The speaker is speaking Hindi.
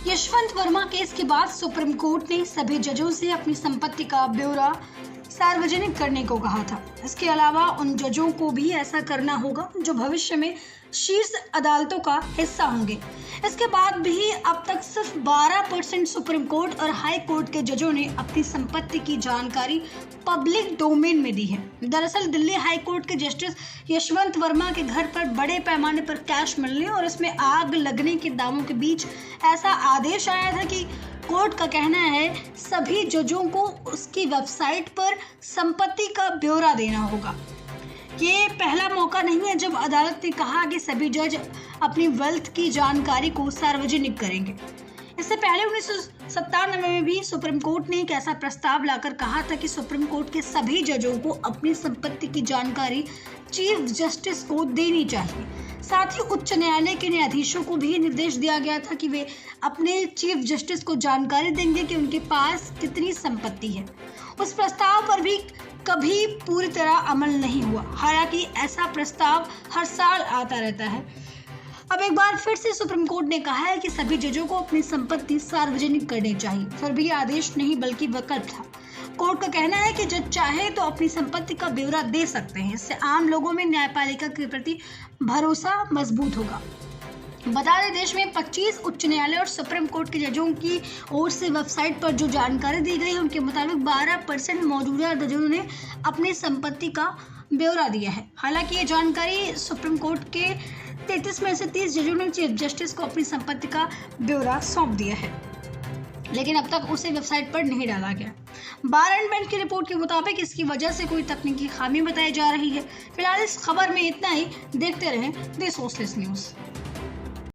यशवंत वर्मा केस के बाद सुप्रीम कोर्ट ने सभी जजों से अपनी संपत्ति का ब्यौरा सार्वजनिक करने को कहा था। इसके अलावा उन जजों को भी ऐसा करना होगा जो भविष्य में शीर्ष अदालतों का हिस्सा होंगे। इसके बाद भी अब तक सिर्फ 12% सुप्रीम कोर्ट और हाई कोर्ट के जजों ने अपनी संपत्ति की जानकारी पब्लिक डोमेन में दी है। दरअसल दिल्ली हाई कोर्ट के जस्टिस यशवंत वर्मा के घर पर बड़े पैमाने पर कैश मिलने और इसमें आग लगने के दावों के बीच ऐसा आदेश आया था कि कोर्ट का कहना है सभी जजों को उसकी वेबसाइट पर संपत्ति का ब्यौरा देना होगा। ये पहला मौका नहीं है जब अदालत ने कहा कि सभी जज अपनी वेल्थ की जानकारी को सार्वजनिक करेंगे। इससे पहले 1997 में भी सुप्रीम कोर्ट ने एक ऐसा प्रस्ताव लाकर कहा था कि सुप्रीम कोर्ट के सभी जजों को अपनी संपत्ति की जानकारी चीफ जस्टिस को देनी चाहिए। साथ ही उच्च न्यायालय के न्यायाधीशों को भी निर्देश दिया गया था कि वे अपने चीफ जस्टिस को जानकारी देंगे कि उनके पास कितनी संपत्ति है। उस प्रस्ताव पर भी कभी पूरी तरह अमल नहीं हुआ। हालांकि ऐसा प्रस्ताव हर साल आता रहता है। अब एक बार फिर से सुप्रीम कोर्ट ने कहा है कि सभी जजों को अपनी संपत्ति सार्वजनिक करनी चाहिए। फिर भी आदेश नहीं बल्कि विकल्प था। कोर्ट का कहना है कि जज चाहे तो अपनी संपत्ति का ब्यौरा दे सकते हैं। इससे आम लोगों में न्यायपालिका के प्रति भरोसा मजबूत होगा। बता दें, देश में 25 उच्च न्यायालय और सुप्रीम कोर्ट के जजों की ओर से वेबसाइट पर जो जानकारी दी गई है उनके मुताबिक 12% मौजूदा जजों ने अपनी संपत्ति का ब्यौरा दिया है। हालांकि ये जानकारी सुप्रीम कोर्ट के 33 में से 30 जजों ने चीफ जस्टिस को अपनी संपत्ति का ब्यौरा सौंप दिया है, लेकिन अब तक उसे वेबसाइट पर नहीं डाला गया। बार एंड बेंच की रिपोर्ट के मुताबिक इसकी वजह से कोई तकनीकी खामी बताई जा रही है। फिलहाल इस खबर में इतना ही। देखते रहें द सोशलिस्ट न्यूज़।